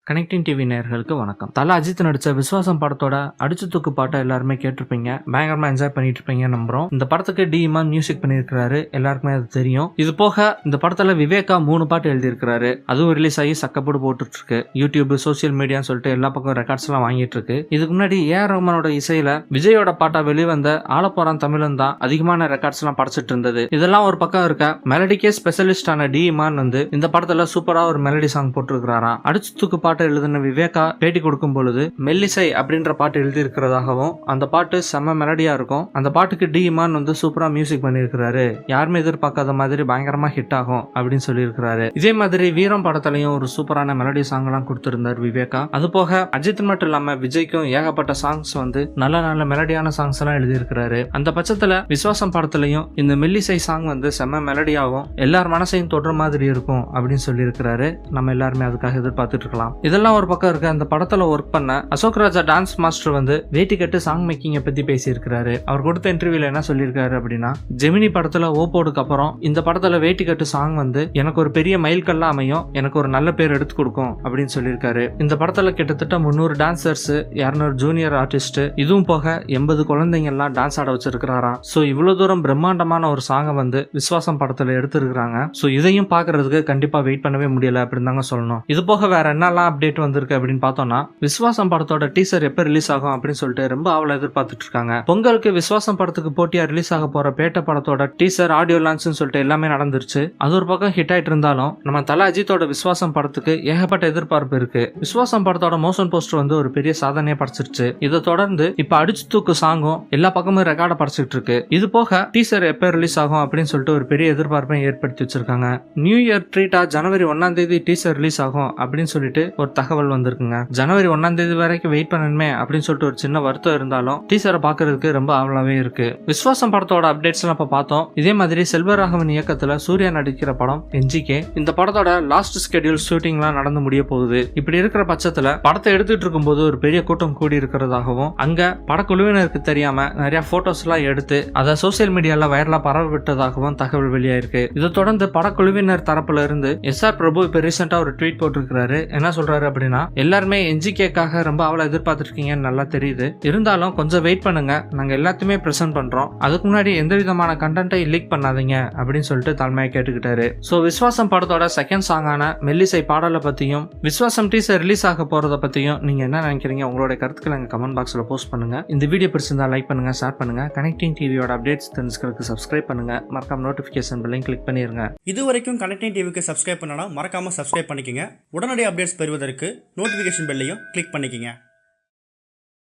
Connecting TV நேயர்களுக்கு வணக்கம். தல அஜித் நடிச்ச விஸ்வாசம் படத்தோட அடிச்சு தூக்கு பாட்டை எல்லாருமே கேட்டிருப்பீங்க, பயங்கரமா என்ஜாய் பண்ணிட்டு இருப்பீங்க நம்புறோம். இந்த படத்துக்கு டி இமான் மியூசிக் பண்ணியிருக்காரு, எல்லாருக்குமே அது தெரியும். இது போக இந்த படத்துல விவேகா 3 பாட்டு எழுதியிருக்காரு. அதுவும் ரிலீஸ் ஆகி சக்கப்போடு போட்டுட்டு இருக்கு. யூடியூப், சோசியல் மீடியான்னு சொல்லிட்டு எல்லா பக்கம் ரெக்கார்ட்ஸ் எல்லாம் வாங்கிட்டு இருக்கு. இதுக்கு முன்னாடி ஏஆர் ரஹ்மானோட இசையில விஜயோட பாட்டா வெளிவந்த ஆலப்போறான் தமிழன் தான் அதிகமான ரெக்கார்ட்ஸ் எல்லாம் படைச்சிட்டு இருந்தது. இதெல்லாம் ஒரு பக்கம் இருக்க, மெலடிக்கே ஸ்பெஷலிஸ்டான டி இமான் இந்த படத்துல சூப்பரா ஒரு மெலடி சாங் போட்டிருக்காராம். அடிச்சு தூக்கு பாட்டு எழுதின விவேகா பேட்டி கொடுக்கும் பொழுது மெல்லிசை அப்படின்ற பாட்டு எழுதி இருக்கிறதாகவும், அந்த பாட்டு செம்ம மெலடியா இருக்கும், அந்த பாட்டுக்கு டி இமான் சூப்பரா மியூசிக் பண்ணிருக்காரு, யாருமே எதிர்பார்க்காத மாதிரி பயங்கரமா ஹிட் ஆகும் அப்படின்னு சொல்லியிருக்கிறாரு. இதே மாதிரி வீரம் படத்திலையும் ஒரு சூப்பரான மெலடி சாங் எல்லாம் கொடுத்திருந்தார் விவேகா. அது போக அஜித் மட்டும் இல்லாம விஜய்க்கும் ஏகப்பட்ட சாங்ஸ் நல்ல நல்ல மெலடியான சாங்ஸ் எல்லாம் எழுதியிருக்கிறாரு. அந்த பட்சத்துல விஸ்வாசம் படத்திலையும் இந்த மெல்லிசை சாங் செம்ம மெலடியாகவும் எல்லார் மனசையும் தொடுற மாதிரி இருக்கும் அப்படின்னு சொல்லியிருக்கிறாரு. நம்ம எல்லாருமே அதுக்காக எதிர்பார்த்துட்டு இருக்கலாம். இதெல்லாம் ஒரு பக்கம் இருக்க, அந்த படத்துல ஒர்க் பண்ண அசோக் ராஜா டான்ஸ் மாஸ்டர் வேட்டி கட்டு சாங் மேக்கிங்க பத்தி பேசியிருக்கிறாரு. அவர் கொடுத்த இன்டர்வியூல என்ன சொல்லியிருக்காரு அப்படின்னா, ஜெமினி படத்துல ஓப்போடுக்கு அப்புறம் இந்த படத்துல வேட்டி கட்டு சாங் எனக்கு ஒரு பெரிய மைல்கல்லா அமையும், எனக்கு ஒரு நல்ல பேர் எடுத்து கொடுக்கும் அப்படின்னு சொல்லியிருக்காரு. இந்த படத்துல கிட்டத்தட்ட 300 டான்சர்ஸ், 200 ஜூனியர் ஆர்டிஸ்ட், இதுவும் போக 80 குழந்தைங்க எல்லாம் டான்ஸ் ஆட வச்சிருக்கிறாராம். சோ இவ்வளவு தூரம் பிரம்மாண்டமான ஒரு சாங்க விஸ்வாசம் படத்துல எடுத்திருக்காங்க. சோ இதையும் பாக்குறதுக்கு கண்டிப்பா வெயிட் பண்ணவே முடியல அப்படின்னு தாங்க சொல்லணும். இது போக வேற என்னெல்லாம் அப்டேட் வந்திருக்கு அப்படின்னு பார்த்தோம்னா, விஸ்வாசம் படத்தோட டீசர் எப்ப ரிலீஸ் ஆகும் அப்படின்னு சொல்லிட்டு ரொம்ப ஆவலா எதிர்பார்த்துட்டு இருக்காங்க. பொங்கலுக்கு விஸ்வாசம் படத்துக்கு போட்டியா ரிலீஸ் ஆக போற பேட்ட படத்தோட டீசர், ஆடியோ லான்ச் சொல்லிட்டு எல்லாமே நடந்துருச்சு. அது ஒரு பக்கம் ஹிட் ஆயிட்டு இருந்தாலும், நம்ம தல அஜித்தோட விஸ்வாசம் படத்துக்கு ஏகப்பட்ட எதிர்பார்ப்பு இருக்கு. விஸ்வாசம் படத்தோட மோஷன் போஸ்டர் ஒரு பெரிய சாதனையை படைச்சிருச்சு. இதை தொடர்ந்து இப்ப அடிச்சு தூக்கு சாங்கும் எல்லா பக்கமும் ரெக்கார்ட படைச்சிட்டு இருக்கு. இது போக டீசர் எப்ப ரிலீஸ் ஆகும் அப்படின்னு சொல்லிட்டு ஒரு பெரிய எதிர்பார்ப்பை ஏற்படுத்தி வச்சிருக்காங்க. நியூ இயர் ட்ரீட்டா ஜனவரி 1ஆம் தேதி டீசர் ரிலீஸ் ஆகும் அப்படின்னு சொல்லிட்டு ஒரு தகவல் வந்திருக்குங்க. ஜனவரி 1ஆம் தேதி வரைக்கும் வெயிட் பண்ணணுமே அப்படின்னு சொல்லிட்டு ஒரு சின்ன வருத்தம் இருந்தாலும் டீசரை பாக்குறதுக்கு ரொம்ப ஆவலாவே இருக்கு. விஸ்வாசம் படத்தோட அப்டேட்ஸ் எல்லாம் இப்ப பார்த்தோம். இதே மாதிரி செல்வராகவன் இயக்கத்துல சூர்யா நடிக்கிற படம் என்ஜிகே, இந்த படத்தோட லாஸ்ட் ஸ்கெடியூல் ஷூட்டிங் எல்லாம் நடந்து முடிய போகுது. இப்படி இருக்கிற பட்சத்துல படத்தை எடுத்துட்டு இருக்கும் போது ஒரு பெரிய கூட்டம் கூடி இருக்கிறதாகவும், அங்க படக்குழுவினருக்கு தெரியாம நிறைய போட்டோஸ் எல்லாம் எடுத்து அதை சோசியல் மீடியால வைரலா பரவ விட்டதாகவும் தகவல் வெளியாயிருக்கு. இதை தொடர்ந்து படக்குழுவினர் தரப்புல இருந்து எஸ்ஆர் பிரபு இப்ப ரீசெண்டா ஒரு ட்வீட் போட்டிருக்கிறாரு. என்ன சொல்றாரு அப்படின்னா, எல்லாருமே என்ஜிகேக்காக ரொம்ப அவளை எதிர்பார்த்துட்டு இருக்கீங்கன்னு நல்லா தெரியுது, இருந்தாலும் கொஞ்சம் வெயிட் பண்ணுங்க, நாங்க எல்லாத்தையுமே பிரசன்ட் பண்றோம், அதுக்கு முன்னாடி எந்த விதமான கண்டென்ட்டை லீக் பண்ணாதீங்க அப்படின்னு சொல்லிட்டு தலைமையை கேட்டுக்கிட்டாரு. சோ விஸ்வாசம் படத்தோட செகண்ட் சாங்கான மெல்லிசை பாடலை பத்தியும், விஸ்வாசம் டீசர் ரிலீஸ் ஆக போறத பத்தியும் நீங்க என்ன நினைக்கிறீங்க, உங்களுடைய கருத்துக்களை கமெண்ட் பாக்ஸ்ல போஸ்ட் பண்ணுங்க. இந்த வீடியோ பிடிச்சிருந்தா லைக் பண்ணுங்க, ஷேர் பண்ணுங்க. கனெக்டிங் டிவியோட அப்டேட்ஸ் தெரிஞ்சுக்கிறதுக்கு சப்ஸ்கிரைப் பண்ணுங்க. மறக்காம நோட்டிபிகேஷன் பெல்லையும் கிளிக் பண்ணிருங்க. இதுவரைக்கும் கனெக்டிங் டிவிக்கு சப்ஸ்கிரைப் பண்ணனா மறக்காம சப்ஸ்கிரைப் பண்ணிக்கங்க. உடனடி அப்டேட்ஸ் பெறுவதற்கு நோட்டிபிகேஷன் பெல்லையும் கிளிக் பண்ணிக்கங்க.